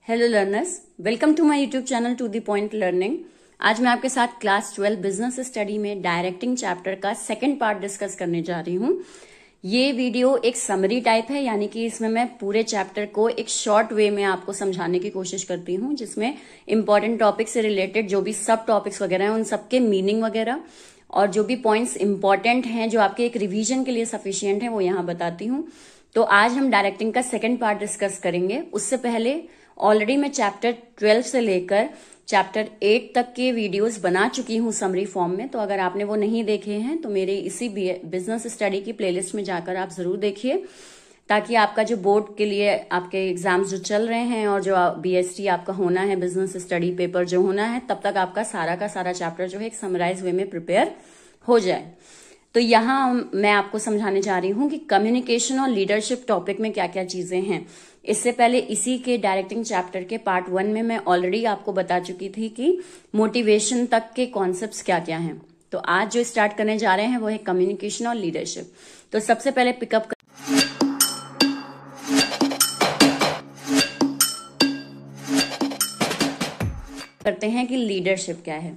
Hello learners, welcome to my YouTube channel to the point learning. आज मैं आपके साथ क्लास 12 बिजनेस स्टडी में डायरेक्टिंग चैप्टर का सेकंड पार्ट डिस्कस करने जा रही हूँ। ये वीडियो एक समरी टाइप है, यानी कि इसमें मैं पूरे चैप्टर को एक शॉर्ट वे में आपको समझाने की कोशिश करती हूँ, जिसमें इंपॉर्टेंट टॉपिक से रिलेटेड जो भी सब टॉपिक्स वगैरह हैं उन सबके मीनिंग वगैरह और जो भी पॉइंट्स इंपॉर्टेंट हैं जो आपके एक रिवीजन के लिए सफिशियंट है वो यहाँ बताती हूँ। तो आज हम डायरेक्टिंग का सेकंड पार्ट डिस्कस करेंगे। उससे पहले ऑलरेडी मैं चैप्टर 12 से लेकर चैप्टर 8 तक के वीडियोस बना चुकी हूँ समरी फॉर्म में। तो अगर आपने वो नहीं देखे हैं तो मेरे इसी बिजनेस स्टडी की प्लेलिस्ट में जाकर आप जरूर देखिए, ताकि आपका जो बोर्ड के लिए आपके एग्जाम्स जो चल रहे हैं और जो BST आपका होना है, बिजनेस स्टडी पेपर जो होना है, तब तक आपका सारा का सारा चैप्टर जो है एक समराइज वे में प्रिपेयर हो जाए। तो यहाँ मैं आपको समझाने जा रही हूँ कि कम्युनिकेशन और लीडरशिप टॉपिक में क्या क्या चीजें हैं। इससे पहले इसी के डायरेक्टिंग चैप्टर के पार्ट 1 में मैं ऑलरेडी आपको बता चुकी थी कि मोटिवेशन तक के कॉन्सेप्ट्स क्या क्या हैं। तो आज जो स्टार्ट करने जा रहे हैं वो है कम्युनिकेशन और लीडरशिप। तो सबसे पहले पिकअप करते हैं कि लीडरशिप क्या है।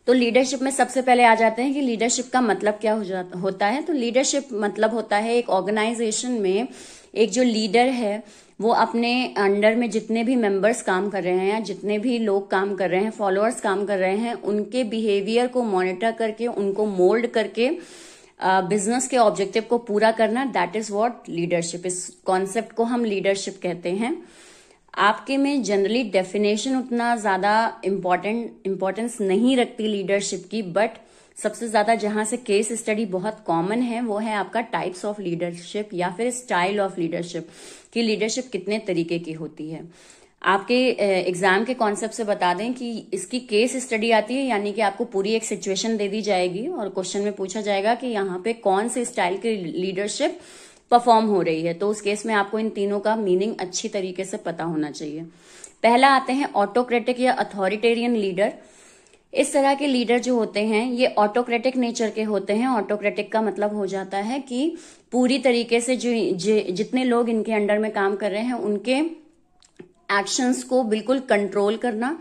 तो लीडरशिप में सबसे पहले आ जाते हैं कि लीडरशिप का मतलब क्या होता है। तो लीडरशिप मतलब होता है एक ऑर्गेनाइजेशन में एक जो लीडर है वो अपने अंडर में जितने भी मेंबर्स काम कर रहे हैं या जितने भी लोग काम कर रहे हैं, फॉलोअर्स काम कर रहे हैं, उनके बिहेवियर को मॉनिटर करके, उनको मोल्ड करके बिजनेस के ऑब्जेक्टिव को पूरा करना, दैट इज व्हाट लीडरशिप। इस कॉन्सेप्ट को हम लीडरशिप कहते हैं। आपके में जनरली डेफिनेशन उतना ज्यादा इम्पोर्टेंस नहीं रखती लीडरशिप की, बट सबसे ज्यादा जहां से केस स्टडी बहुत कॉमन है वो है आपका टाइप्स ऑफ लीडरशिप या फिर स्टाइल ऑफ लीडरशिप, कि लीडरशिप कितने तरीके की होती है। आपके एग्जाम के कॉन्सेप्ट से बता दें कि इसकी केस स्टडी आती है, यानी कि आपको पूरी एक सिचुएशन दे दी जाएगी और क्वेश्चन में पूछा जाएगा कि यहाँ पे कौन से स्टाइल की लीडरशिप परफॉर्म हो रही है। तो उस केस में आपको इन तीनों का मीनिंग अच्छी तरीके से पता होना चाहिए। पहला आते हैं ऑटोक्रेटिक या अथॉरिटेरियन लीडर। इस तरह के लीडर जो होते हैं ये ऑटोक्रेटिक नेचर के होते हैं। ऑटोक्रेटिक का मतलब हो जाता है कि पूरी तरीके से जितने लोग इनके अंडर में काम कर रहे हैं उनके एक्शंस को बिल्कुल कंट्रोल करना,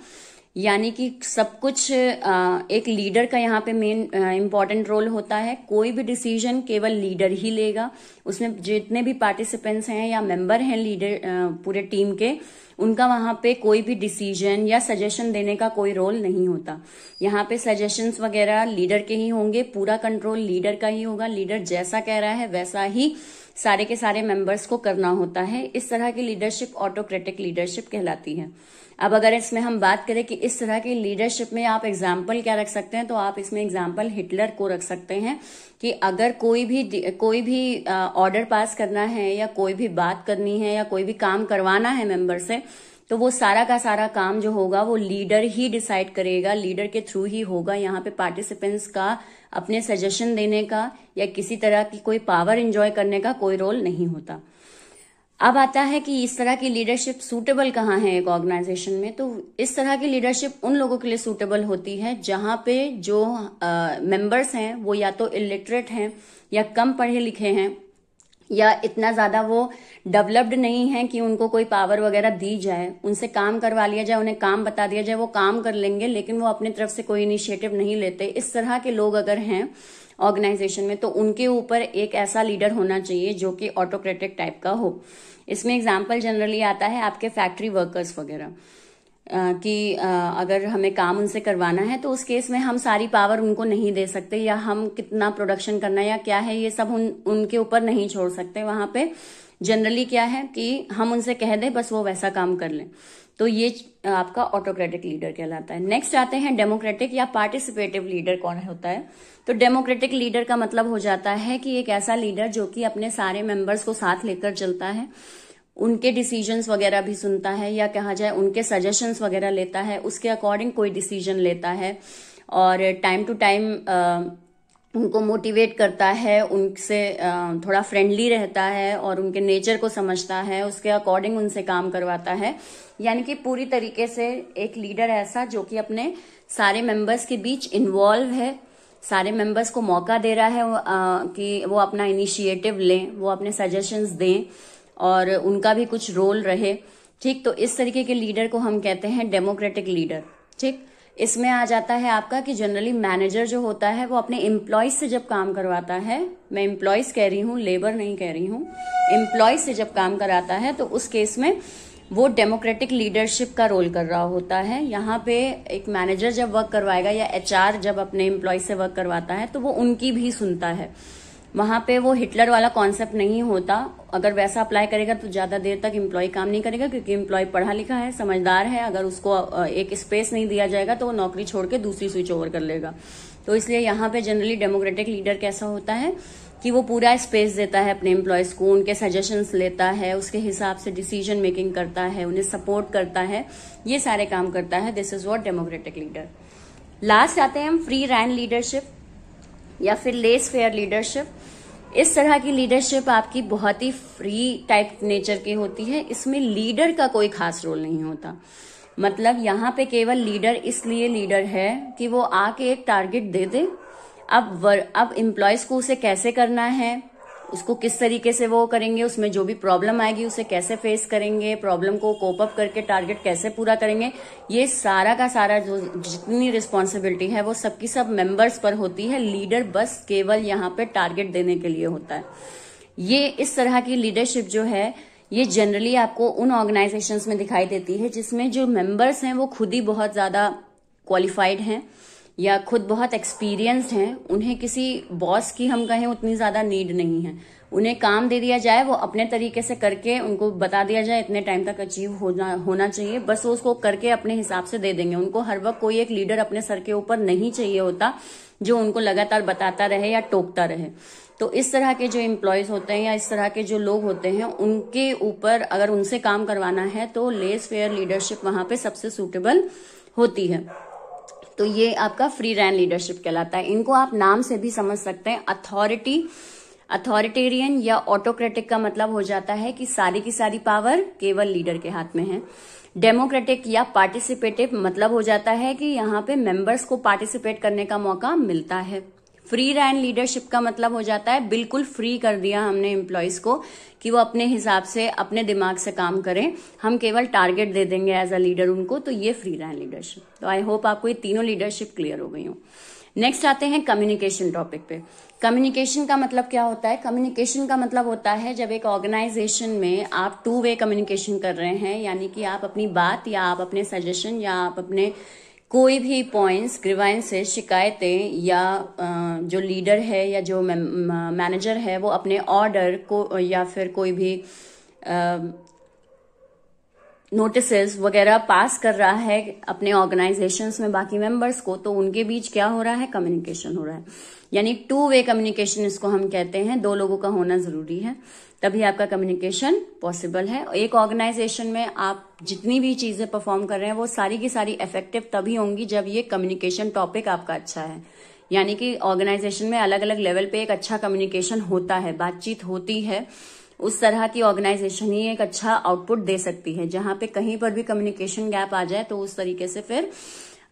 यानी कि सब कुछ एक लीडर का यहाँ पे मेन इंपॉर्टेंट रोल होता है। कोई भी डिसीजन केवल लीडर ही लेगा। उसमें जितने भी पार्टिसिपेंट्स हैं या मेंबर हैं लीडर पूरे टीम के, उनका वहां पे कोई भी डिसीजन या सजेशन देने का कोई रोल नहीं होता। यहाँ पे सजेशंस वगैरह लीडर के ही होंगे, पूरा कंट्रोल लीडर का ही होगा। लीडर जैसा कह रहा है वैसा ही सारे के सारे मेंबर्स को करना होता है। इस तरह की लीडरशिप ऑटोक्रेटिक लीडरशिप कहलाती है। अब अगर इसमें हम बात करें कि इस तरह की लीडरशिप में आप एग्जाम्पल क्या रख सकते हैं, तो आप इसमें एग्जाम्पल हिटलर को रख सकते हैं कि अगर कोई भी ऑर्डर पास करना है या कोई भी बात करनी है या कोई भी काम करवाना है मेंबर से, तो वो सारा का सारा काम जो होगा वो लीडर ही डिसाइड करेगा, लीडर के थ्रू ही होगा। यहाँ पे पार्टिसिपेंट्स का अपने सजेशन देने का या किसी तरह की कोई पावर एंजॉय करने का कोई रोल नहीं होता। अब आता है कि इस तरह की लीडरशिप सूटेबल कहाँ है एक ऑर्गेनाइजेशन में। तो इस तरह की लीडरशिप उन लोगों के लिए सूटेबल होती है जहां पे जो मेंबर्स हैं वो या तो इलिटरेट हैं या कम पढ़े लिखे हैं या इतना ज्यादा वो डेवलप्ड नहीं है कि उनको कोई पावर वगैरह दी जाए, उनसे काम करवा लिया जाए, उन्हें काम बता दिया जाए, वो काम कर लेंगे लेकिन वो अपनी तरफ से कोई इनिशिएटिव नहीं लेते। इस तरह के लोग अगर हैं ऑर्गेनाइजेशन में तो उनके ऊपर एक ऐसा लीडर होना चाहिए जो कि ऑटोक्रेटिक टाइप का हो। इसमें एग्जाम्पल जनरली आता है आपके फैक्ट्री वर्कर्स वगैरह कि अगर हमें काम उनसे करवाना है तो उस केस में हम सारी पावर उनको नहीं दे सकते, या हम कितना प्रोडक्शन करना या क्या है ये सब उनके ऊपर नहीं छोड़ सकते। वहां पे जनरली क्या है कि हम उनसे कह दें बस वो वैसा काम कर लें। तो ये आपका ऑटोक्रेटिक लीडर कहलाता है। नेक्स्ट आते हैं डेमोक्रेटिक या पार्टिसिपेटिव लीडर कौन होता है। तो डेमोक्रेटिक लीडर का मतलब हो जाता है कि एक ऐसा लीडर जो कि अपने सारे मेंबर्स को साथ लेकर चलता है, उनके डिसीजंस वगैरह भी सुनता है या कहा जाए उनके सजेशंस वगैरह लेता है, उसके अकॉर्डिंग कोई डिसीजन लेता है और टाइम टू टाइम उनको मोटिवेट करता है, उनसे थोड़ा फ्रेंडली रहता है और उनके नेचर को समझता है, उसके अकॉर्डिंग उनसे काम करवाता है। यानी कि पूरी तरीके से एक लीडर ऐसा जो कि अपने सारे मेंबर्स के बीच इन्वॉल्व है, सारे मेंबर्स को मौका दे रहा है कि वो अपना इनिशिएटिव लें, वो अपने सजेशंस दें और उनका भी कुछ रोल रहे। ठीक, तो इस तरीके के लीडर को हम कहते हैं डेमोक्रेटिक लीडर। ठीक, इसमें आ जाता है आपका कि जनरली मैनेजर जो होता है वो अपने एम्प्लॉयज से जब काम करवाता है, मैं एम्प्लॉयज कह रही हूँ, लेबर नहीं कह रही हूँ, एम्प्लॉयज से जब काम कराता है तो उस केस में वो डेमोक्रेटिक लीडरशिप का रोल कर रहा होता है। यहाँ पे एक मैनेजर जब वर्क करवाएगा या एचआर जब अपने एम्प्लॉय से वर्क करवाता है तो वो उनकी भी सुनता है। वहां पे वो हिटलर वाला कॉन्सेप्ट नहीं होता। अगर वैसा अप्लाई करेगा तो ज्यादा देर तक एम्प्लॉय काम नहीं करेगा, क्योंकि एम्प्लॉय पढ़ा लिखा है, समझदार है। अगर उसको एक स्पेस नहीं दिया जाएगा तो वो नौकरी छोड़ के दूसरी स्विच ओवर कर लेगा। तो इसलिए यहाँ पे जनरली डेमोक्रेटिक लीडर कैसा होता है कि वो पूरा स्पेस देता है अपने एम्प्लॉयज को, उनके सजेशंस लेता है, उसके हिसाब से डिसीजन मेकिंग करता है, उन्हें सपोर्ट करता है, ये सारे काम करता है। This is what democratic leader. Last आते हैं हम फ्री रैंड लीडरशिप या फिर लेस फेयर लीडरशिप। इस तरह की लीडरशिप आपकी बहुत ही फ्री टाइप नेचर की होती है। इसमें लीडर का कोई खास रोल नहीं होता। मतलब यहाँ पे केवल लीडर इसलिए लीडर है कि वो आके एक टारगेट दे दे। अब एम्प्लॉयज को उसे कैसे करना है, उसको किस तरीके से वो करेंगे, उसमें जो भी प्रॉब्लम आएगी उसे कैसे फेस करेंगे, प्रॉब्लम को कोप अप करके टारगेट कैसे पूरा करेंगे, ये सारा का सारा जो जितनी रिस्पॉन्सिबिलिटी है वो सबकी सब मेंबर्स पर होती है। लीडर बस केवल यहाँ पे टारगेट देने के लिए होता है। ये इस तरह की लीडरशिप जो है ये जनरली आपको उन ऑर्गेनाइजेशंस में दिखाई देती है जिसमें जो मेंबर्स हैं वो खुद ही बहुत ज्यादा क्वालिफाइड हैं या खुद बहुत एक्सपीरियंस्ड हैं। उन्हें किसी बॉस की हम कहें उतनी ज्यादा नीड नहीं है। उन्हें काम दे दिया जाए, वो अपने तरीके से करके उनको बता दिया जाए इतने टाइम तक अचीव होना चाहिए, बस वो उसको करके अपने हिसाब से दे देंगे। उनको हर वक्त कोई एक लीडर अपने सर के ऊपर नहीं चाहिए होता जो उनको लगातार बताता रहे या टोकता रहे। तो इस तरह के जो एम्प्लॉयज होते हैं या इस तरह के जो लोग होते हैं उनके ऊपर अगर उनसे काम करवाना है तो लेस फेयर लीडरशिप वहां पे सबसे सूटेबल होती है। तो ये आपका फ्री रैंड लीडरशिप कहलाता है। इनको आप नाम से भी समझ सकते हैं। अथॉरिटेरियन या ऑटोक्रेटिक का मतलब हो जाता है कि सारी की सारी पावर केवल लीडर के हाथ में है। डेमोक्रेटिक या पार्टिसिपेटिव मतलब हो जाता है कि यहाँ पे मेंबर्स को पार्टिसिपेट करने का मौका मिलता है। फ्री रैंड लीडरशिप का मतलब हो जाता है बिल्कुल फ्री कर दिया हमने एम्प्लॉयज को कि वो अपने हिसाब से अपने दिमाग से काम करें, हम केवल टारगेट दे देंगे एज अ लीडर उनको। तो ये फ्री रैंड लीडरशिप। तो आई होप आपको ये तीनों लीडरशिप क्लियर हो गई हो। नेक्स्ट आते हैं कम्युनिकेशन टॉपिक पे। कम्युनिकेशन का मतलब क्या होता है? कम्युनिकेशन का मतलब होता है जब एक ऑर्गेनाइजेशन में आप 2 वे कम्युनिकेशन कर रहे हैं, यानी कि आप अपनी बात या आप अपने सजेशन या आप अपने कोई भी पॉइंट्स, ग्रीवांसेस, शिकायतें या जो लीडर है या जो मैनेजर है वो अपने ऑर्डर को या फिर कोई भी नोटिसेस वगैरह पास कर रहा है अपने ऑर्गेनाइजेशंस में बाकी मेंबर्स को, तो उनके बीच क्या हो रहा है? कम्युनिकेशन हो रहा है। यानी 2 वे कम्युनिकेशन इसको हम कहते हैं। 2 लोगों का होना जरूरी है, तभी आपका कम्युनिकेशन पॉसिबल है। एक ऑर्गेनाइजेशन में आप जितनी भी चीजें परफॉर्म कर रहे हैं वो सारी की सारी इफेक्टिव तभी होंगी जब ये कम्युनिकेशन टॉपिक आपका अच्छा है। यानी कि ऑर्गेनाइजेशन में अलग अलग लेवल पे एक अच्छा कम्युनिकेशन होता है, बातचीत होती है। उस तरह की ऑर्गेनाइजेशन ही एक अच्छा आउटपुट दे सकती है। जहां पे कहीं पर भी कम्युनिकेशन गैप आ जाए तो उस तरीके से फिर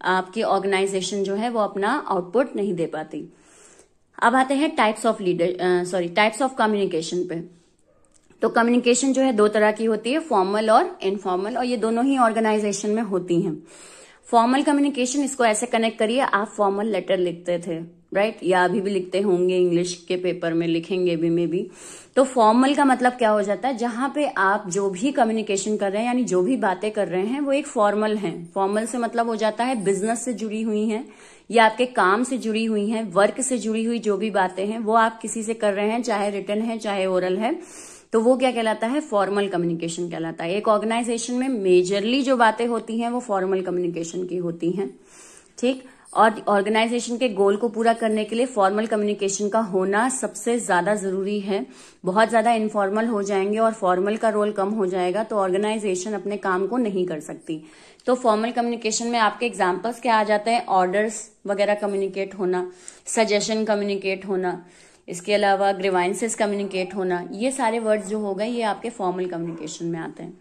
आपकी ऑर्गेनाइजेशन जो है वो अपना आउटपुट नहीं दे पाती। अब आते हैं टाइप्स ऑफ कम्युनिकेशन पे। तो कम्युनिकेशन जो है 2 तरह की होती है, फॉर्मल और इनफॉर्मल, और ये दोनों ही ऑर्गेनाइजेशन में होती हैं। फॉर्मल कम्युनिकेशन, इसको ऐसे कनेक्ट करिए, आप फॉर्मल लेटर लिखते थे, राइट? या अभी भी लिखते होंगे, इंग्लिश के पेपर में लिखेंगे भी मे बी। तो फॉर्मल का मतलब क्या हो जाता है? जहां पे आप जो भी कम्युनिकेशन कर रहे हैं यानी जो भी बातें कर रहे हैं वो एक फॉर्मल है। फॉर्मल से मतलब हो जाता है बिजनेस से जुड़ी हुई हैं या आपके काम से जुड़ी हुई हैं, वर्क से जुड़ी हुई जो भी बातें हैं वो आप किसी से कर रहे हैं, चाहे रिटन है चाहे ओरल है, तो वो क्या कहलाता है? फॉर्मल कम्युनिकेशन कहलाता है। एक ऑर्गेनाइजेशन में मेजरली जो बातें होती हैं वो फॉर्मल कम्युनिकेशन की होती हैं, ठीक। और ऑर्गेनाइजेशन के गोल को पूरा करने के लिए फॉर्मल कम्युनिकेशन का होना सबसे ज्यादा जरूरी है। बहुत ज्यादा इनफॉर्मल हो जाएंगे और फॉर्मल का रोल कम हो जाएगा तो ऑर्गेनाइजेशन अपने काम को नहीं कर सकती। तो फॉर्मल कम्युनिकेशन में आपके एग्जांपल्स क्या आ जाते हैं? ऑर्डर्स वगैरह कम्युनिकेट होना, सजेशन कम्युनिकेट होना, इसके अलावा ग्रीवांसेस कम्युनिकेट होना, ये सारे वर्ड्स जो हो गए ये आपके फॉर्मल कम्युनिकेशन में आते हैं।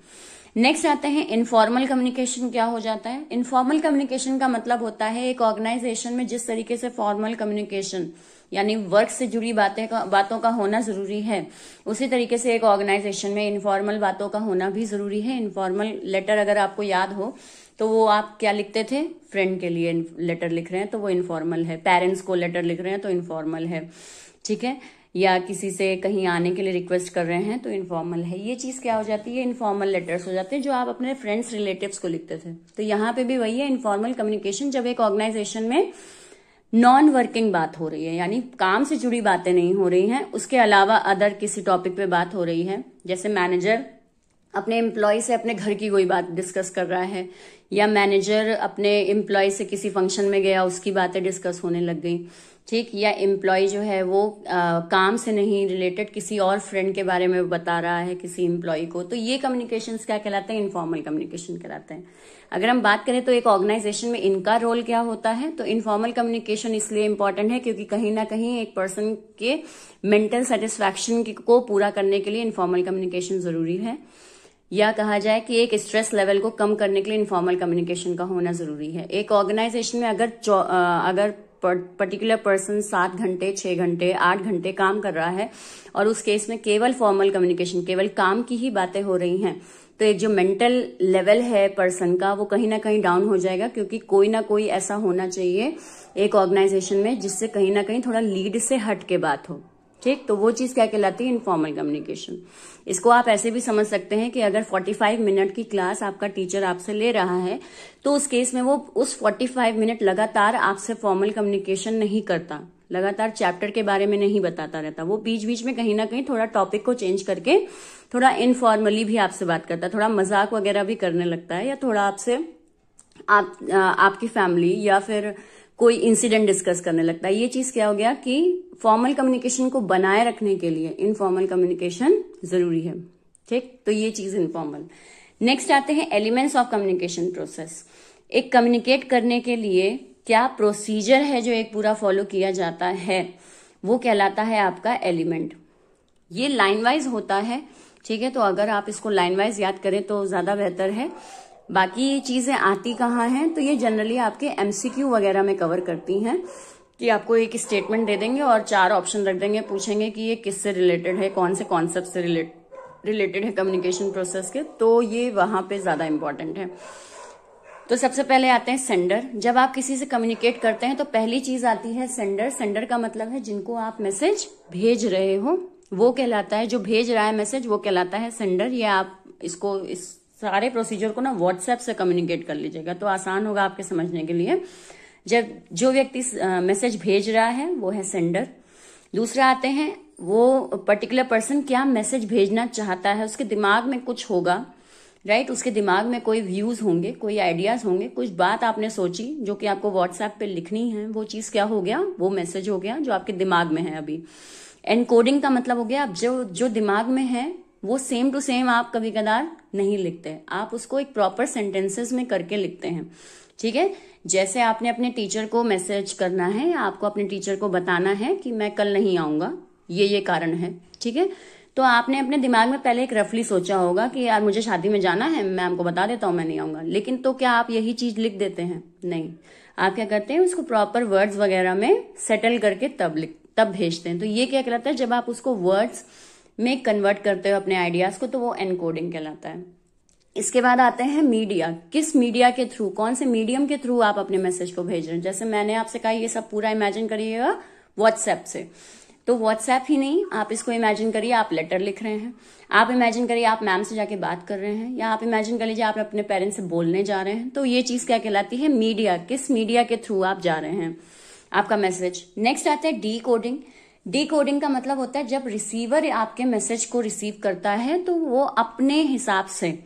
नेक्स्ट आते हैं इनफॉर्मल कम्युनिकेशन। क्या हो जाता है? इनफॉर्मल कम्युनिकेशन का मतलब होता है एक ऑर्गेनाइजेशन में जिस तरीके से फॉर्मल कम्युनिकेशन यानी वर्क से जुड़ी बातों का होना जरूरी है, उसी तरीके से एक ऑर्गेनाइजेशन में इनफॉर्मल बातों का होना भी जरूरी है। इनफॉर्मल लेटर अगर आपको याद हो तो वो आप क्या लिखते थे? फ्रेंड के लिए लेटर लिख रहे हैं तो वो इनफॉर्मल है, पेरेंट्स को लेटर लिख रहे हैं तो इनफॉर्मल है, ठीक है, या किसी से कहीं आने के लिए रिक्वेस्ट कर रहे हैं तो इनफॉर्मल है। ये चीज क्या हो जाती है? इनफॉर्मल लेटर्स हो जाते हैं जो आप अपने फ्रेंड्स रिलेटिव्स को लिखते थे। तो यहाँ पे भी वही है इनफॉर्मल कम्युनिकेशन, जब एक ऑर्गेनाइजेशन में नॉन वर्किंग बात हो रही है यानी काम से जुड़ी बातें नहीं हो रही हैं, उसके अलावा अदर किसी टॉपिक पे बात हो रही है। जैसे मैनेजर अपने एम्प्लॉय से अपने घर की कोई बात डिस्कस कर रहा है, या मैनेजर अपने एम्प्लॉय से किसी फंक्शन में गया उसकी बातें डिस्कस होने लग गई, ठीक, या एम्प्लॉय जो है वो काम से नहीं रिलेटेड किसी और फ्रेंड के बारे में बता रहा है किसी एम्प्लॉय को, तो ये कम्युनिकेशंस क्या कहलाते हैं? इनफॉर्मल कम्युनिकेशन कहलाते हैं। अगर हम बात करें तो एक ऑर्गेनाइजेशन में इनका रोल क्या होता है, तो इनफॉर्मल कम्युनिकेशन इसलिए इंपॉर्टेंट है क्योंकि कहीं ना कहीं एक पर्सन के मेंटल सेटिस्फैक्शन को पूरा करने के लिए इनफॉर्मल कम्युनिकेशन जरूरी है, या कहा जाए कि एक स्ट्रेस लेवल को कम करने के लिए इनफॉर्मल कम्युनिकेशन का होना जरूरी है। एक ऑर्गेनाइजेशन में अगर पर्टिकुलर पर्सन 7 घंटे 6 घंटे 8 घंटे काम कर रहा है और उस केस में केवल फॉर्मल कम्युनिकेशन, केवल काम की ही बातें हो रही हैं, तो एक जो मेंटल लेवल है पर्सन का वो कहीं ना कहीं डाउन हो जाएगा, क्योंकि कोई ना कोई ऐसा होना चाहिए एक ऑर्गेनाइजेशन में जिससे कहीं ना कहीं थोड़ा लीड से हट के बात हो, ठीक। तो वो चीज क्या कहलाती है? Informal communication. इसको आप ऐसे भी समझ सकते हैं कि अगर 45 मिनट की क्लास आपका टीचर आपसे ले रहा है तो उस केस में वो उस 45 मिनट लगातार आपसे फॉर्मल कम्युनिकेशन नहीं करता, लगातार चैप्टर के बारे में नहीं बताता रहता, वो बीच बीच में कहीं ना कहीं थोड़ा टॉपिक को चेंज करके थोड़ा इनफॉर्मली भी आपसे बात करता है, थोड़ा मजाक वगैरह भी करने लगता है, या थोड़ा आपसे आपकी फैमिली या फिर कोई इंसिडेंट डिस्कस करने लगता है। ये चीज क्या हो गया कि फॉर्मल कम्युनिकेशन को बनाए रखने के लिए इनफॉर्मल कम्युनिकेशन जरूरी है, ठीक। तो ये चीज इनफॉर्मल। नेक्स्ट आते हैं एलिमेंट्स ऑफ कम्युनिकेशन प्रोसेस। एक कम्युनिकेट करने के लिए क्या प्रोसीजर है जो एक पूरा फॉलो किया जाता है, वो कहलाता है आपका एलिमेंट। ये लाइन वाइज होता है, ठीक है, तो अगर आप इसको लाइन वाइज याद करें तो ज्यादा बेहतर है। बाकी ये चीजें आती कहाँ हैं, तो ये जनरली आपके एमसीक्यू वगैरह में कवर करती हैं कि आपको एक स्टेटमेंट दे देंगे और 4 ऑप्शन रख देंगे, पूछेंगे कि ये किससे रिलेटेड है, कौन से कॉन्सेप्ट से रिलेटेड है कम्युनिकेशन प्रोसेस के, तो ये वहां पे ज्यादा इंपॉर्टेंट है। तो सबसे पहले आते हैं सेंडर। जब आप किसी से कम्युनिकेट करते हैं तो पहली चीज आती है सेंडर। सेंडर का मतलब है जिनको आप मैसेज भेज रहे हो वो कहलाता है, जो भेज रहा है मैसेज वो कहलाता है सेंडर। ये आप इसको इस सारे प्रोसीजर को ना व्हाट्सएप से कम्युनिकेट कर लीजिएगा तो आसान होगा आपके समझने के लिए। जब जो व्यक्ति मैसेज भेज रहा है वो है सेंडर। दूसरा आते हैं वो पर्टिकुलर पर्सन क्या मैसेज भेजना चाहता है, उसके दिमाग में कुछ होगा, राइट, उसके दिमाग में कोई व्यूज होंगे, कोई आइडियाज होंगे, कुछ बात आपने सोची जो कि आपको व्हाट्सएप पे लिखनी है, वो चीज क्या हो गया, वो मैसेज हो गया जो आपके दिमाग में है अभी। एनकोडिंग का मतलब हो गया अब जो दिमाग में है वो सेम टू सेम आप कभी कदार नहीं लिखते, आप उसको एक प्रॉपर सेंटेंसेस में करके लिखते हैं, ठीक है। जैसे आपने अपने टीचर को मैसेज करना है, आपको अपने टीचर को बताना है कि मैं कल नहीं आऊंगा, ये कारण है, ठीक है, तो आपने अपने दिमाग में पहले एक रफली सोचा होगा कि यार मुझे शादी में जाना है, मैं आपको बता देता हूं मैं नहीं आऊंगा। लेकिन तो क्या आप यही चीज लिख देते हैं? नहीं, आप क्या करते हैं उसको प्रॉपर वर्ड्स वगैरह में सेटल करके तब भेजते हैं। तो ये क्या कहलाता है, जब आप उसको वर्ड्स में कन्वर्ट करते हो अपने आइडियाज को, तो वो एनकोडिंग कहलाता है। इसके बाद आते हैं मीडिया। किस मीडिया के थ्रू, कौन से मीडियम के थ्रू आप अपने मैसेज को भेज रहे हैं। जैसे मैंने आपसे कहा ये सब पूरा इमेजिन करिएगा व्हाट्सएप से, तो व्हाट्सएप ही नहीं, आप इसको इमेजिन करिए आप लेटर लिख रहे हैं, आप इमेजिन करिए आप मैम से जाके बात कर रहे हैं, या आप इमेजिन कर लीजिए आप अपने पेरेंट्स से बोलने जा रहे हैं। तो ये चीज क्या कहलाती है, मीडिया। किस मीडिया के थ्रू आप जा रहे हैं आपका मैसेज। नेक्स्ट आता है डी कोडिंग। डी कोडिंग का मतलब होता है जब रिसीवर आपके मैसेज को रिसीव करता है तो वो अपने हिसाब से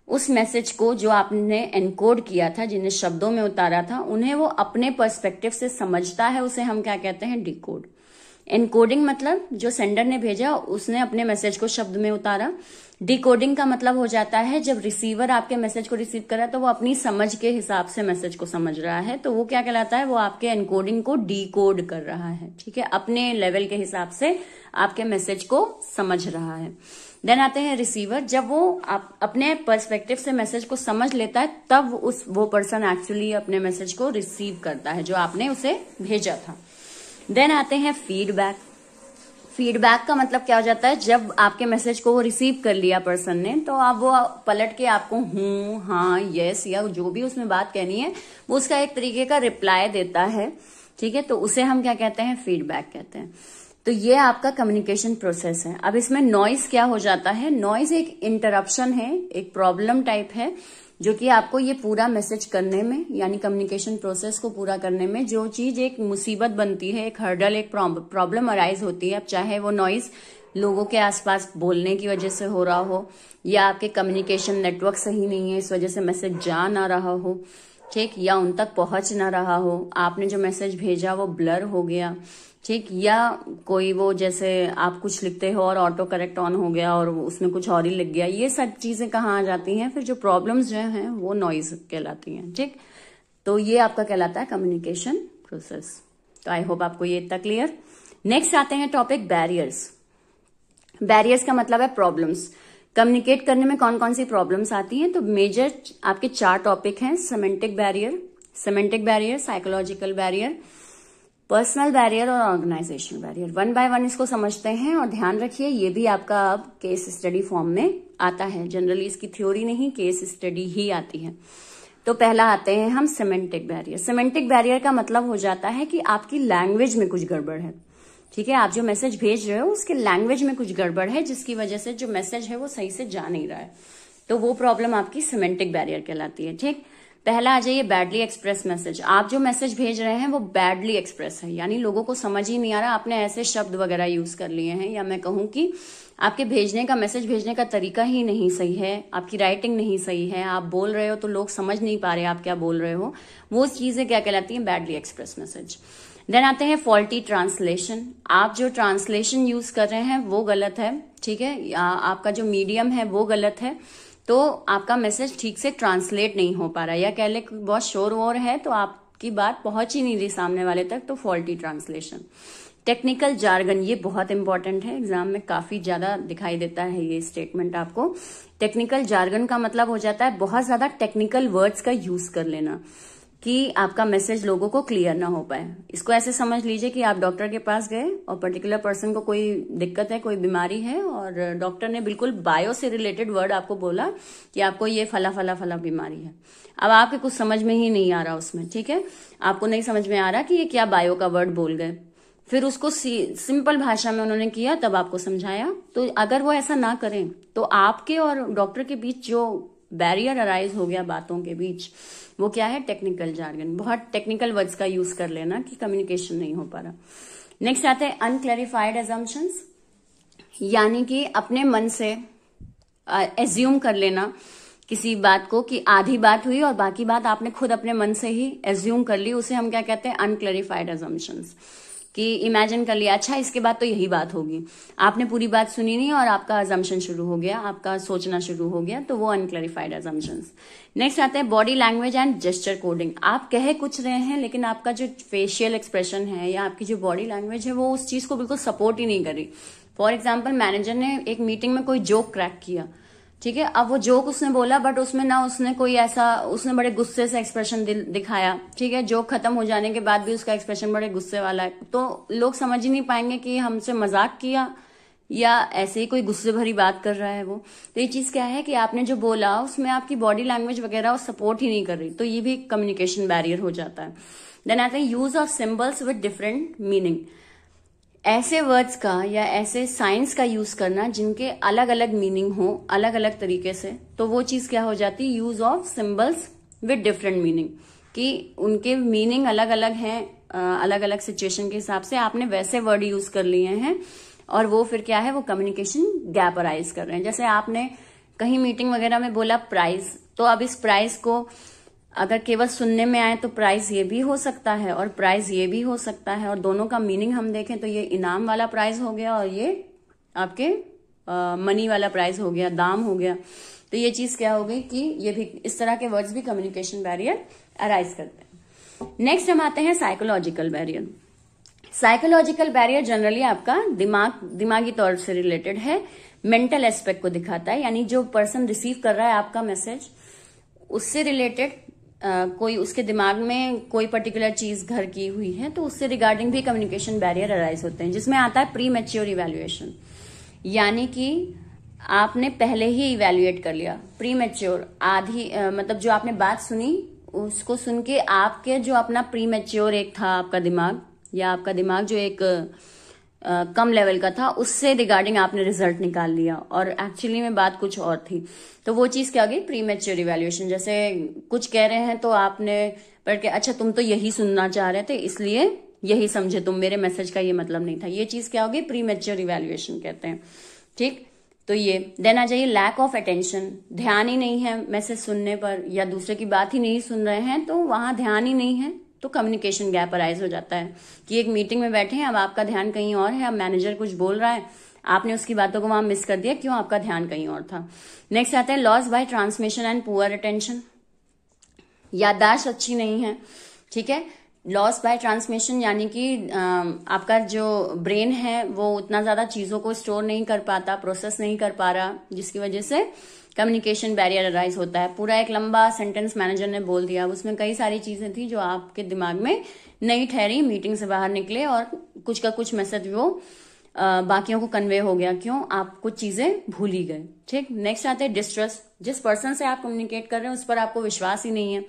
उस मैसेज को जो आपने एनकोड किया था, जिन्हें शब्दों में उतारा था, उन्हें वो अपने पर्सपेक्टिव से समझता है, उसे हम क्या कहते हैं, डिकोड। एनकोडिंग मतलब जो सेंडर ने भेजा उसने अपने मैसेज को शब्द में उतारा, डिकोडिंग का मतलब हो जाता है जब रिसीवर आपके मैसेज को रिसीव कर रहा है तो वो अपनी समझ के हिसाब से मैसेज को समझ रहा है, तो वो क्या कहलाता है, वो आपके एनकोडिंग को डिकोड कर रहा है, ठीक है, अपने लेवल के हिसाब से आपके मैसेज को समझ रहा है। देन आते हैं रिसीवर, जब वो अपने पर्सपेक्टिव से मैसेज को समझ लेता है तब वो पर्सन एक्चुअली अपने मैसेज को रिसीव करता है जो आपने उसे भेजा था। देन आते हैं फीडबैक। फीडबैक का मतलब क्या हो जाता है, जब आपके मैसेज को वो रिसीव कर लिया पर्सन ने, तो आप वो पलट के आपको हूं, हाँ, यस या जो भी उसमें बात कहनी है वो उसका एक तरीके का रिप्लाई देता है, ठीक है, तो उसे हम क्या कहते हैं, फीडबैक कहते हैं। तो ये आपका कम्युनिकेशन प्रोसेस है। अब इसमें नॉइज क्या हो जाता है, नॉइज एक इंटरप्शन है, एक प्रॉब्लम टाइप है जो कि आपको ये पूरा मैसेज करने में यानी कम्युनिकेशन प्रोसेस को पूरा करने में जो चीज एक मुसीबत बनती है, एक हर्डल, एक प्रॉब्लम अराइज होती है, अब चाहे वो नॉइज लोगों के आसपास बोलने की वजह से हो रहा हो या आपके कम्युनिकेशन नेटवर्क सही नहीं है इस वजह से मैसेज जा ना रहा हो, ठीक, या उन तक पहुंच ना रहा हो, आपने जो मैसेज भेजा वो ब्लर हो गया, ठीक, या कोई वो जैसे आप कुछ लिखते हो और ऑटो करेक्ट ऑन हो गया और उसमें कुछ और ही लिख गया, ये सब चीजें कहाँ आ जाती हैं, फिर जो प्रॉब्लम्स जो हैं वो नॉइज कहलाती हैं, ठीक। तो ये आपका कहलाता है कम्युनिकेशन प्रोसेस। तो आई होप आपको ये इतना क्लियर। नेक्स्ट आते हैं टॉपिक बैरियर्स। बैरियर्स का मतलब है प्रॉब्लम्स। कम्युनिकेट करने में कौन कौन सी प्रॉब्लम्स आती हैं, तो मेजर आपके 4 टॉपिक हैं, semantic barrier, psychological barrier, personal barrier और ऑर्गेनाइजेशनल बैरियर। 1 बाय 1 इसको समझते हैं और ध्यान रखिए ये भी आपका अब केस स्टडी फॉर्म में आता है, जनरली इसकी थ्योरी नहीं, केस स्टडी ही आती है। तो पहला आते हैं हम सिमेंटिक बैरियर। सिमेंटिक बैरियर का मतलब हो जाता है कि आपकी लैंग्वेज में कुछ गड़बड़ है, ठीक है, आप जो मैसेज भेज रहे हो उसके लैंग्वेज में कुछ गड़बड़ है जिसकी वजह से जो मैसेज है वो सही से जा नहीं रहा है, तो वो प्रॉब्लम आपकी सिमेंटिक बैरियर कहलाती है, ठीक। पहला आ जाइए बैडली एक्सप्रेस मैसेज। आप जो मैसेज भेज रहे हैं वो बैडली एक्सप्रेस है, यानी लोगों को समझ ही नहीं आ रहा, आपने ऐसे शब्द वगैरह यूज कर लिए हैं, या मैं कहूं कि आपके भेजने का मैसेज भेजने का तरीका ही नहीं सही है, आपकी राइटिंग नहीं सही है, आप बोल रहे हो तो लोग समझ नहीं पा रहे आप क्या बोल रहे हो, वो चीजें क्या कहलाती हैं, बैडली एक्सप्रेस मैसेज। देन आते हैं फॉल्टी ट्रांसलेशन। आप जो ट्रांसलेशन यूज कर रहे हैं वो गलत है, ठीक है, आपका जो मीडियम है वो गलत है, तो आपका मैसेज ठीक से ट्रांसलेट नहीं हो पा रहा है, या कह ले बहुत शोर वोर है तो आपकी बात पहुंच ही नहीं रही सामने वाले तक, तो फॉल्टी ट्रांसलेशन। टेक्निकल जार्गन, ये बहुत इंपॉर्टेंट है, एग्जाम में काफी ज्यादा दिखाई देता है ये स्टेटमेंट आपको। टेक्निकल जार्गन का मतलब हो जाता है बहुत ज्यादा टेक्निकल वर्ड्स का यूज कर लेना कि आपका मैसेज लोगों को क्लियर ना हो पाए। इसको ऐसे समझ लीजिए कि आप डॉक्टर के पास गए और पर्टिकुलर पर्सन को कोई दिक्कत है, कोई बीमारी है, और डॉक्टर ने बिल्कुल बायो से रिलेटेड वर्ड आपको बोला कि आपको ये फला फला फला बीमारी है। अब आपके कुछ समझ में ही नहीं आ रहा उसमें, ठीक है, आपको नहीं समझ में आ रहा कि ये क्या बायो का वर्ड बोल गए, फिर उसको सिंपल भाषा में उन्होंने किया, तब आपको समझाया। तो अगर वो ऐसा ना करें तो आपके और डॉक्टर के बीच जो बैरियर अराइज हो गया बातों के बीच, वो क्या है, टेक्निकल जार्गन। बहुत टेक्निकल वर्ड्स का यूज कर लेना कि कम्युनिकेशन नहीं हो पा रहा। नेक्स्ट आते हैं अनक्लैरिफाइड अजम्पशंस, यानी कि अपने मन से एज्यूम कर लेना किसी बात को कि आधी बात हुई और बाकी बात आपने खुद अपने मन से ही एज्यूम कर ली, उसे हम क्या कहते हैं, अनक्लैरिफाइड अजम्पशंस। कि इमेजिन कर लिया, अच्छा इसके बाद तो यही बात होगी, आपने पूरी बात सुनी नहीं और आपका अजम्पशन शुरू हो गया, आपका सोचना शुरू हो गया, तो वो अनक्लैरिफाइड अजम्पशंस। नेक्स्ट आते हैं body language and gesture coding. आप कह कुछ रहे हैं लेकिन आपका जो फेशियल एक्सप्रेशन है या आपकी जो बॉडी लैंग्वेज है वो उस चीज को बिल्कुल सपोर्ट ही नहीं कर रही। फॉर एग्जाम्पल, मैनेजर ने एक मीटिंग में कोई जोक क्रैक किया, ठीक है, अब वो जोक उसने बोला बट उसमें ना उसने कोई ऐसा, उसने बड़े गुस्से से एक्सप्रेशन दिखाया, ठीक है, जोक खत्म हो जाने के बाद भी उसका एक्सप्रेशन बड़े गुस्से वाला है, तो लोग समझ ही नहीं पाएंगे कि हमसे मजाक किया या ऐसे ही कोई गुस्से भरी बात कर रहा है वो। तो ये चीज क्या है कि आपने जो बोला उसमें आपकी बॉडी लैंग्वेज वगैरह सपोर्ट ही नहीं कर रही, तो ये भी कम्युनिकेशन बैरियर हो जाता है। देन आते हैं use of symbols with different meaning. ऐसे वर्ड्स का या ऐसे साइंस का यूज करना जिनके अलग अलग मीनिंग हो, अलग अलग तरीके से, तो वो चीज क्या हो जाती है, use of symbols with different meaning, कि उनके मीनिंग अलग अलग हैं, अलग अलग सिचुएशन के हिसाब से आपने वैसे वर्ड यूज कर लिए हैं, और वो फिर क्या है, वो कम्युनिकेशन गैप अराइज कर रहे हैं। जैसे आपने कहीं मीटिंग वगैरह में बोला प्राइस, तो अब इस प्राइस को अगर केवल सुनने में आए तो प्राइस ये भी हो सकता है और प्राइस ये भी हो सकता है, और दोनों का मीनिंग हम देखें तो ये इनाम वाला प्राइस हो गया और ये आपके मनी वाला प्राइस हो गया, दाम हो गया। तो ये चीज क्या हो गई कि ये भी इस तरह के वर्ड्स भी कम्युनिकेशन बैरियर अराइज करते हैं। नेक्स्ट हम आते हैं psychological barrier. Psychological barrier generally आपका दिमागी तौर से रिलेटेड है, मेंटल एस्पेक्ट को दिखाता है, यानी जो पर्सन रिसीव कर रहा है आपका मैसेज उससे रिलेटेड कोई उसके दिमाग में कोई पर्टिकुलर चीज घर की हुई है तो उससे रिगार्डिंग भी कम्युनिकेशन बैरियर अराइज होते हैं, जिसमें आता है प्री मैच्योर इवैल्यूएशन, यानी कि आपने पहले ही इवैल्यूएट कर लिया। प्री मैच्योर आधी मतलब जो आपने बात सुनी उसको सुन के आपके जो अपना प्री मैच्योर एक था आपका दिमाग, या आपका दिमाग जो एक कम लेवल का था, उससे रिगार्डिंग आपने रिजल्ट निकाल लिया और एक्चुअली में बात कुछ और थी। तो वो चीज क्या हो गई, प्री मैच्योर इवैल्यूएशन। जैसे कुछ कह रहे हैं तो आपने पढ़ के अच्छा तुम तो यही सुनना चाह रहे थे इसलिए यही समझे तुम, मेरे मैसेज का ये मतलब नहीं था। ये चीज क्या होगी, प्री मैच्योर इवैल्यूएशन कहते हैं। ठीक, तो ये देन आ जाइए लैक ऑफ अटेंशन, ध्यान ही नहीं है मैसेज सुनने पर, या दूसरे की बात ही नहीं सुन रहे हैं तो वहां ध्यान ही नहीं है, तो कम्युनिकेशन गैप अराइज हो जाता है कि एक मीटिंग में बैठे हैं, अब आपका ध्यान कहीं और है, अब मैनेजर कुछ बोल रहा है, आपने उसकी बातों को वहां मिस कर दिया, क्यों, आपका ध्यान कहीं और था। नेक्स्ट आता है loss by transmission and poor attention, याददाश्त अच्छी नहीं है। ठीक है, लॉस बाय ट्रांसमिशन यानी कि आपका जो ब्रेन है वो उतना ज्यादा चीजों को स्टोर नहीं कर पाता, प्रोसेस नहीं कर पा रहा, जिसकी वजह से कम्युनिकेशन बैरियर अराइज होता है। पूरा एक लंबा सेंटेंस मैनेजर ने बोल दिया, उसमें कई सारी चीजें थी जो आपके दिमाग में नहीं ठहरी, मीटिंग से बाहर निकले और कुछ का कुछ मैसेज वो बाकियों को कन्वे हो गया, क्यों, आप कुछ चीजें भूल ही गए। ठीक, नेक्स्ट आते हैं डिस्ट्रस्ट, जिस पर्सन से आप कम्युनिकेट कर रहे हैं उस पर आपको विश्वास ही नहीं है।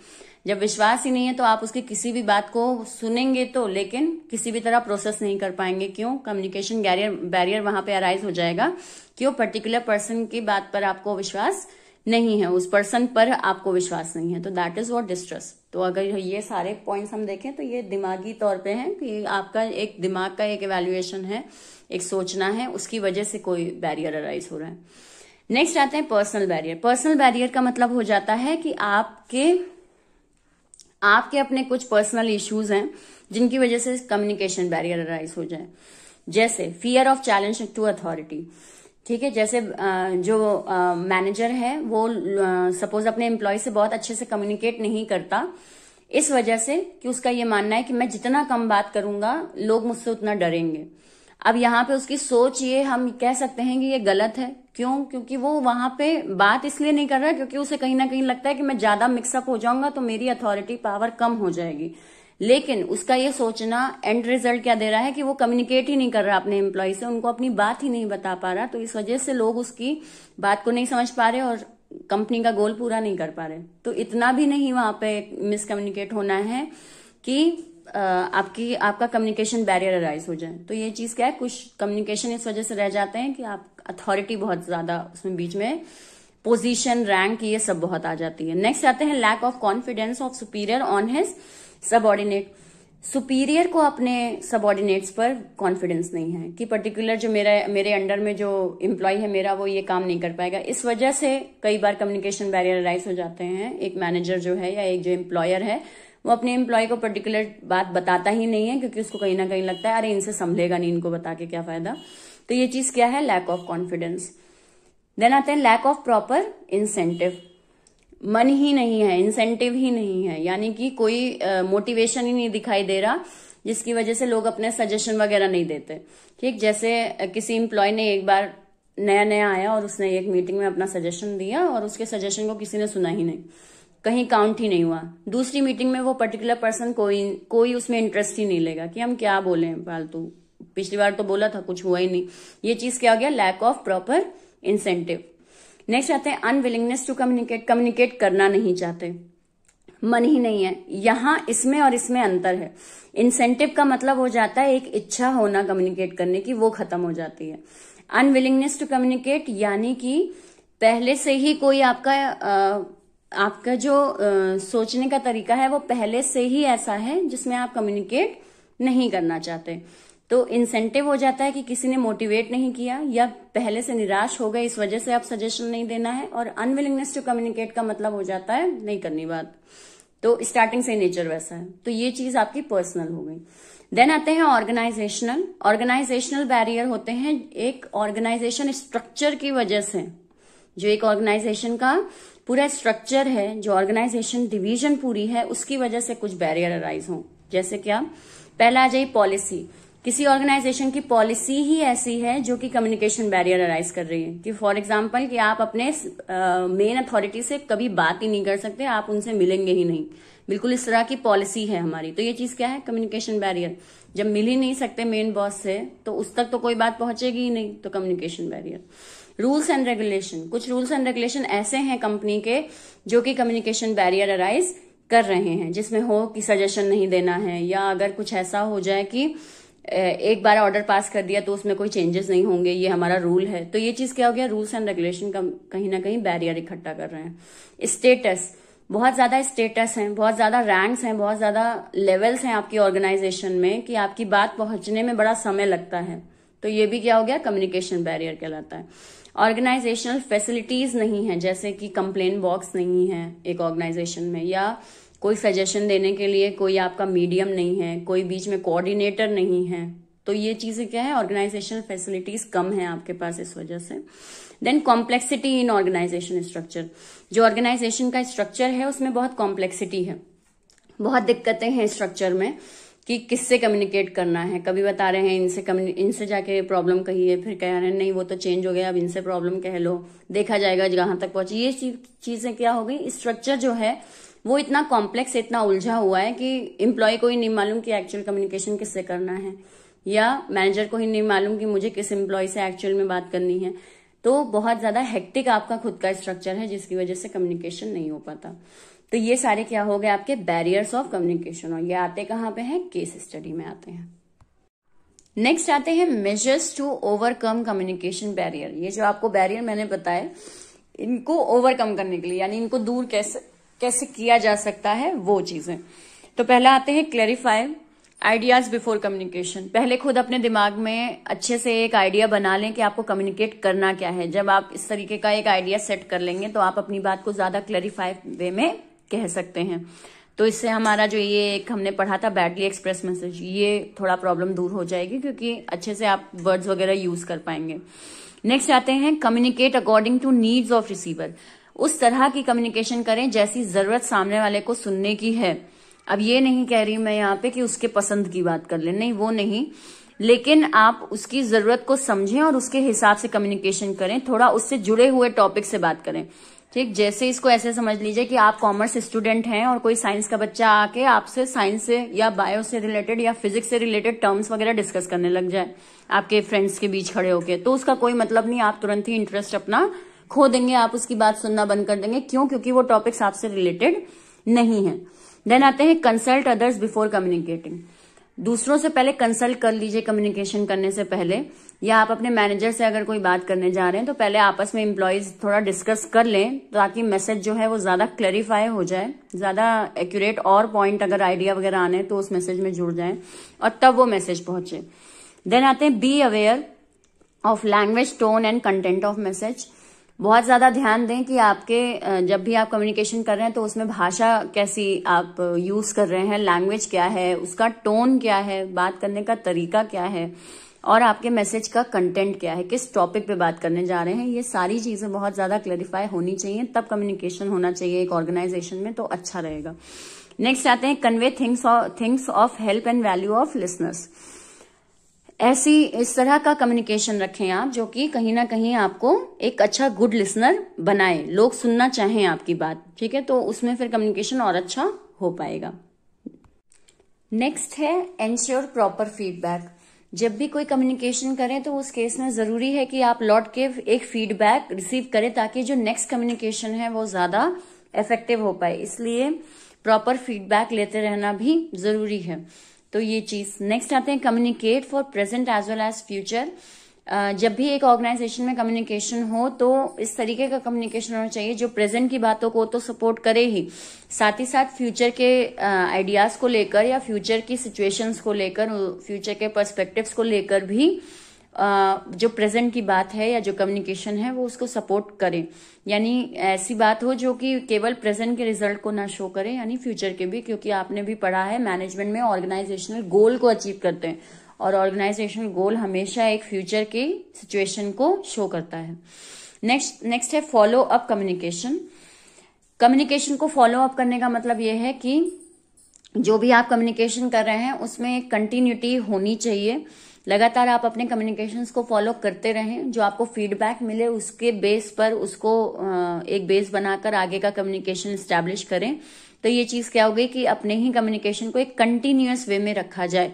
जब विश्वास ही नहीं है तो आप उसकी किसी भी बात को सुनेंगे तो, लेकिन किसी भी तरह प्रोसेस नहीं कर पाएंगे, क्यों, कम्युनिकेशन बैरियर वहां पे अराइज हो जाएगा, क्यों, पर्टिकुलर पर्सन की बात पर आपको विश्वास नहीं है, उस पर्सन पर आपको विश्वास नहीं है, तो दैट इज व्हाट डिस्ट्रस्ट। तो अगर ये सारे पॉइंट्स हम देखें तो ये दिमागी तौर पे है कि आपका एक दिमाग का एक इवैल्यूएशन है, एक सोचना है, उसकी वजह से कोई बैरियर अराइज हो रहा है। नेक्स्ट आते हैं पर्सनल बैरियर। पर्सनल बैरियर का मतलब हो जाता है कि आपके अपने कुछ पर्सनल इश्यूज हैं जिनकी वजह से कम्युनिकेशन बैरियर अराइज हो जाए, जैसे fear of challenge to authority. ठीक है, जैसे जो मैनेजर है वो सपोज अपने एम्प्लॉय से बहुत अच्छे से कम्युनिकेट नहीं करता, इस वजह से कि उसका ये मानना है कि मैं जितना कम बात करूंगा लोग मुझसे उतना डरेंगे। अब यहाँ पे उसकी सोच ये हम कह सकते हैं कि ये गलत है, क्यों, क्योंकि वो वहां पे बात इसलिए नहीं कर रहा है क्योंकि उसे कहीं ना कहीं लगता है कि मैं ज्यादा मिक्सअप हो जाऊंगा तो मेरी अथॉरिटी पावर कम हो जाएगी। लेकिन उसका ये सोचना एंड रिजल्ट क्या दे रहा है कि वो कम्युनिकेट ही नहीं कर रहा अपने एम्प्लॉय से, उनको अपनी बात ही नहीं बता पा रहा, तो इस वजह से लोग उसकी बात को नहीं समझ पा रहे और कंपनी का गोल पूरा नहीं कर पा रहे। तो इतना भी नहीं वहां पे मिसकम्युनिकेट होना है कि आपका कम्युनिकेशन बैरियर अराइज हो जाए। तो ये चीज क्या है, कुछ कम्युनिकेशन इस वजह से रह जाते हैं कि आप अथॉरिटी बहुत ज्यादा उसमें बीच में, पोजीशन, रैंक, ये सब बहुत आ जाती है। नेक्स्ट आते हैं lack of confidence of superior on his subordinate. Superior को अपने सबऑर्डिनेट्स पर कॉन्फिडेंस नहीं है कि पर्टिकुलर जो मेरे अंडर में जो एम्प्लॉय है मेरा, वो ये काम नहीं कर पाएगा। इस वजह से कई बार कम्युनिकेशन बैरियर अराइज हो जाते हैं। एक मैनेजर जो है या एक जो एम्प्लॉयर है वो अपने एम्प्लॉय को पर्टिकुलर बात बताता ही नहीं है क्योंकि उसको कहीं ना कहीं लगता है अरे इनसे संभलेगा नहीं, इनको बता के क्या फायदा। तो ये चीज क्या है, लैक ऑफ कॉन्फिडेंस। देन आते हैं लैक ऑफ प्रॉपर इंसेंटिव। मन ही नहीं है, इंसेंटिव ही नहीं है, यानी कि कोई मोटिवेशन ही नहीं दिखाई दे रहा, जिसकी वजह से लोग अपने सजेशन वगैरह नहीं देते। ठीक, जैसे किसी एम्प्लॉय ने एक बार नया नया आया और उसने एक मीटिंग में अपना सजेशन दिया और उसके सजेशन को किसी ने सुना ही नहीं, कहीं काउंट ही नहीं हुआ। दूसरी मीटिंग में वो पर्टिकुलर पर्सन कोई उसमें इंटरेस्ट ही नहीं लेगा कि हम क्या बोले फालतू, पिछली बार तो बोला था कुछ हुआ ही नहीं। ये चीज क्या हो गया, lack of proper incentive. Next आते हैं अनविलिंगनेस टू कम्युनिकेट। कम्युनिकेट करना नहीं चाहते, मन ही नहीं है। यहां इसमें और इसमें अंतर है। इंसेंटिव का मतलब हो जाता है एक इच्छा होना कम्युनिकेट करने की, वो खत्म हो जाती है। अनविलिंगनेस टू कम्युनिकेट यानी कि पहले से ही कोई आपका जो सोचने का तरीका है वो पहले से ही ऐसा है जिसमें आप कम्युनिकेट नहीं करना चाहते। तो इंसेंटिव हो जाता है कि किसी ने मोटिवेट नहीं किया या पहले से निराश हो गए, इस वजह से आप सजेशन नहीं देना है। और अनविलिंगनेस टू कम्युनिकेट का मतलब हो जाता है नहीं करनी बात, तो स्टार्टिंग से नेचर वैसा है। तो ये चीज आपकी पर्सनल हो गई। देन आते हैं ऑर्गेनाइजेशनल। ऑर्गेनाइजेशनल बैरियर होते हैं एक ऑर्गेनाइजेशन स्ट्रक्चर की वजह से, जो एक ऑर्गेनाइजेशन का पूरा स्ट्रक्चर है, जो ऑर्गेनाइजेशन डिवीजन पूरी है, उसकी वजह से कुछ बैरियर अराइज हो। जैसे क्या, पहला आ जाए पॉलिसी। किसी ऑर्गेनाइजेशन की पॉलिसी ही ऐसी है जो कि कम्युनिकेशन बैरियर अराइज कर रही है, कि फॉर एग्जांपल कि आप अपने मेन अथॉरिटी से कभी बात ही नहीं कर सकते, आप उनसे मिलेंगे ही नहीं, बिल्कुल इस तरह की पॉलिसी है हमारी। तो ये चीज क्या है, कम्युनिकेशन बैरियर। जब मिल ही नहीं सकते मेन बॉस से तो उस तक तो कोई बात पहुंचेगी ही नहीं, तो communication barrier. Rules and regulation, कुछ रूल्स एंड रेगुलेशन ऐसे हैं कंपनी के जो कि कम्युनिकेशन बैरियर अराइज कर रहे हैं, जिसमें हो कि सजेशन नहीं देना है, या अगर कुछ ऐसा हो जाए कि एक बार ऑर्डर पास कर दिया तो उसमें कोई चेंजेस नहीं होंगे, ये हमारा रूल है। तो ये चीज क्या हो गया, रूल्स एंड रेगुलेशन का कहीं ना कहीं बैरियर इकट्ठा कर रहे हैं। स्टेटस, बहुत ज्यादा स्टेटस हैं, बहुत ज्यादा रैंक्स हैं, बहुत ज्यादा लेवल्स हैं आपकी ऑर्गेनाइजेशन में कि आपकी बात पहुंचने में बड़ा समय लगता है, तो ये भी क्या हो गया, कम्युनिकेशन बैरियर कहलाता है। ऑर्गेनाइजेशनल फैसिलिटीज नहीं है, जैसे कि कंप्लेन बॉक्स नहीं है एक ऑर्गेनाइजेशन में, या कोई सजेशन देने के लिए कोई आपका मीडियम नहीं है, कोई बीच में कोऑर्डिनेटर नहीं है, तो ये चीजें क्या है, ऑर्गेनाइजेशनल फैसिलिटीज कम है आपके पास इस वजह से। Then complexity in organisation structure, जो ऑर्गेनाइजेशन का स्ट्रक्चर है उसमें बहुत कॉम्प्लेक्सिटी है, बहुत दिक्कतें हैं स्ट्रक्चर में कि किससे कम्युनिकेट करना है। कभी बता रहे हैं इनसे जाके प्रॉब्लम कहिए, फिर कह रहे हैं नहीं वो तो चेंज हो गया, अब इनसे प्रॉब्लम कह लो, देखा जाएगा जहां तक पहुंची। ये चीजें क्या हो गई, स्ट्रक्चर जो है वो इतना कॉम्प्लेक्स, इतना उलझा हुआ है कि एम्प्लॉय को ही नहीं मालूम कि एक्चुअल कम्युनिकेशन किससे करना है, या मैनेजर को ही नहीं मालूम कि मुझे किस एम्प्लॉय से एक्चुअल में बात करनी है। तो बहुत ज्यादा हेक्टिक आपका खुद का स्ट्रक्चर है, जिसकी वजह से कम्युनिकेशन नहीं हो पाता। तो ये सारे क्या हो गए आपके बैरियर्स ऑफ कम्युनिकेशन, और ये आते कहाँ पे हैं, केस स्टडी में आते हैं। नेक्स्ट आते हैं measures to overcome communication barrier. ये जो आपको बैरियर मैंने बताया, इनको ओवरकम करने के लिए, यानी इनको दूर कैसे किया जा सकता है, वो चीजें। तो पहला आते हैं क्लैरिफाई आइडियाज बिफोर कम्युनिकेशन। पहले खुद अपने दिमाग में अच्छे से एक आइडिया बना लें कि आपको कम्युनिकेट करना क्या है। जब आप इस तरीके का एक आइडिया सेट कर लेंगे तो आप अपनी बात को ज्यादा क्लैरिफाई वे में कह सकते हैं। तो इससे हमारा जो ये एक हमने पढ़ा था बैडली एक्सप्रेस मैसेज, ये थोड़ा प्रॉब्लम दूर हो जाएगी, क्योंकि अच्छे से आप वर्ड्स वगैरह यूज कर पाएंगे। नेक्स्ट आते हैं communicate according to needs of receiver. उस तरह की कम्युनिकेशन करें जैसी जरूरत सामने वाले को सुनने की है। अब ये नहीं कह रही मैं यहाँ पे कि उसके पसंद की बात कर ले, नहीं वो नहीं, लेकिन आप उसकी जरूरत को समझें और उसके हिसाब से कम्युनिकेशन करें, थोड़ा उससे जुड़े हुए टॉपिक से बात करें। ठीक, जैसे इसको ऐसे समझ लीजिए कि आप कॉमर्स स्टूडेंट हैं और कोई साइंस का बच्चा आके आपसे साइंस से या बायो से रिलेटेड या फिजिक्स से रिलेटेड टर्म्स वगैरह डिस्कस करने लग जाए आपके फ्रेंड्स के बीच खड़े होके, तो उसका कोई मतलब नहीं, आप तुरंत ही इंटरेस्ट अपना खो देंगे, आप उसकी बात सुनना बंद कर देंगे। क्यों? क्योंकि वो टॉपिक्स आपसे रिलेटेड नहीं है। देन आते हैं कंसल्ट अदर्स बिफोर कम्युनिकेटिंग। दूसरों से पहले कंसल्ट कर लीजिए कम्युनिकेशन करने से पहले, या आप अपने मैनेजर से अगर कोई बात करने जा रहे हैं तो पहले आपस में एम्प्लॉयज थोड़ा डिस्कस कर लें, ताकि मैसेज जो है वो ज्यादा क्लैरिफाई हो जाए, ज्यादा एक्यूरेट और पॉइंट अगर आइडिया वगैरह आने तो उस मैसेज में जुड़ जाए और तब वो मैसेज पहुंचे। देन आते हैं be aware of language, tone and content of message. बहुत ज्यादा ध्यान दें कि आपके जब भी आप कम्युनिकेशन कर रहे हैं तो उसमें भाषा कैसी आप यूज कर रहे हैं, लैंग्वेज क्या है, उसका टोन क्या है, बात करने का तरीका क्या है, और आपके मैसेज का कंटेंट क्या है, किस टॉपिक पे बात करने जा रहे हैं। ये सारी चीजें बहुत ज्यादा क्लैरिफाई होनी चाहिए, तब कम्युनिकेशन होना चाहिए एक ऑर्गेनाइजेशन में, तो अच्छा रहेगा। नेक्स्ट आते हैं convey things of help and value of listeners. इस तरह का कम्युनिकेशन रखें आप जो कि कहीं ना कहीं आपको एक अच्छा गुड लिसनर बनाए, लोग सुनना चाहें आपकी बात। ठीक है, तो उसमें फिर कम्युनिकेशन और अच्छा हो पाएगा। नेक्स्ट है एंश्योर प्रॉपर फीडबैक। जब भी कोई कम्युनिकेशन करें तो उस केस में जरूरी है कि आप लौट के एक फीडबैक रिसीव करें, ताकि जो नेक्स्ट कम्युनिकेशन है वो ज्यादा इफेक्टिव हो पाए। इसलिए प्रॉपर फीडबैक लेते रहना भी जरूरी है। तो ये चीज। नेक्स्ट आते हैं communicate for present as well as future. जब भी एक ऑर्गेनाइजेशन में कम्युनिकेशन हो तो इस तरीके का कम्युनिकेशन होना चाहिए जो प्रेजेंट की बातों को तो सपोर्ट करे ही, साथ ही साथ फ्यूचर के आइडियाज को लेकर या फ्यूचर की सिचुएशंस को लेकर, फ्यूचर के पर्सपेक्टिव्स को लेकर भी जो प्रेजेंट की बात है या जो कम्युनिकेशन है वो उसको सपोर्ट करे, यानी ऐसी बात हो जो कि केवल प्रेजेंट के रिजल्ट को ना शो करे, यानी फ्यूचर के भी, क्योंकि आपने भी पढ़ा है मैनेजमेंट में ऑर्गेनाइजेशनल गोल को अचीव करते हैं और ऑर्गेनाइजेशनल गोल हमेशा एक फ्यूचर की सिचुएशन को शो करता है। नेक्स्ट है फॉलो अप कम्युनिकेशन। कम्युनिकेशन को फॉलो अप करने का मतलब यह है कि जो भी आप कम्युनिकेशन कर रहे हैं उसमें एक कंटिन्यूटी होनी चाहिए। लगातार आप अपने कम्युनिकेशंस को फॉलो करते रहें, जो आपको फीडबैक मिले उसके बेस पर उसको एक बेस बनाकर आगे का कम्युनिकेशन स्टैब्लिश करें। तो ये चीज क्या हो गई कि अपने ही कम्युनिकेशन को एक कंटिन्यूअस वे में रखा जाए,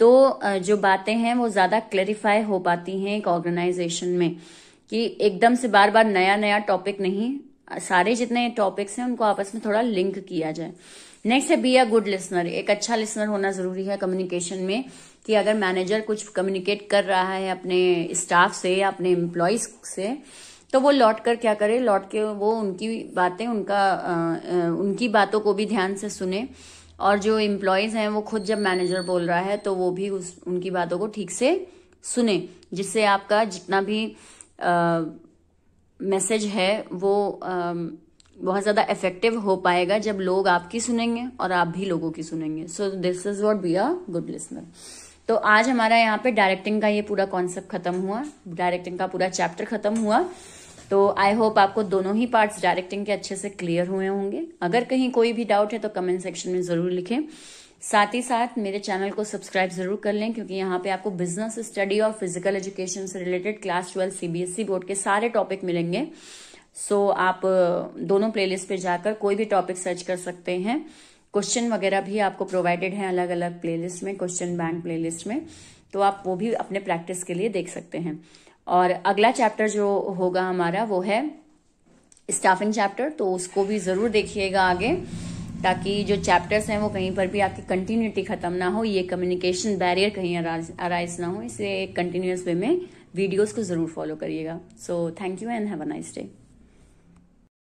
तो जो बातें हैं वो ज्यादा क्लैरिफाई हो पाती हैं एक ऑर्गेनाइजेशन में, कि एकदम से बार बार नया नया टॉपिक नहीं, सारे जितने टॉपिक्स हैं उनको आपस में थोड़ा लिंक किया जाए। नेक्स्ट है बी अ गुड लिसनर। एक अच्छा लिसनर होना जरूरी है कम्युनिकेशन में, कि अगर मैनेजर कुछ कम्युनिकेट कर रहा है अपने स्टाफ से या अपने एम्प्लॉयज से, तो वो लौट कर क्या करे, लौट के वो उनकी बातें उनकी बातों को भी ध्यान से सुने, और जो एम्प्लॉयज हैं वो खुद जब मैनेजर बोल रहा है तो वो भी उनकी बातों को ठीक से सुने, जिससे आपका जितना भी मैसेज है वो बहुत ज्यादा इफेक्टिव हो पाएगा जब लोग आपकी सुनेंगे और आप भी लोगों की सुनेंगे। So this is what be a good listener. तो आज हमारा यहाँ पे डायरेक्टिंग का ये पूरा कॉन्सेप्ट खत्म हुआ, डायरेक्टिंग का पूरा चैप्टर खत्म हुआ। तो आई होप आपको दोनों ही पार्ट्स डायरेक्टिंग के अच्छे से क्लियर हुए होंगे। अगर कहीं कोई भी डाउट है तो कमेंट सेक्शन में जरूर लिखें। साथ ही साथ मेरे चैनल को सब्सक्राइब जरूर कर लें, क्योंकि यहाँ पे आपको बिजनेस स्टडी और फिजिकल एजुकेशन से रिलेटेड क्लास 12 सीबीएसई बोर्ड के सारे टॉपिक मिलेंगे। सो आप दोनों प्लेलिस्ट पे जाकर कोई भी टॉपिक सर्च कर सकते हैं। क्वेश्चन वगैरह भी आपको प्रोवाइडेड है अलग अलग प्लेलिस्ट में, क्वेश्चन बैंक प्लेलिस्ट में, तो आप वो भी अपने प्रैक्टिस के लिए देख सकते हैं। और अगला चैप्टर जो होगा हमारा वो है स्टाफिंग चैप्टर, तो उसको भी जरूर देखिएगा आगे, ताकि जो चैप्टर्स हैं वो कहीं पर भी आपकी कंटिन्यूटी खत्म ना हो, ये कम्युनिकेशन बैरियर कहीं अराइज ना हो, इसलिए कंटिन्यूअस वे में वीडियोस को जरूर फॉलो करिएगा। So thank you and have a nice day.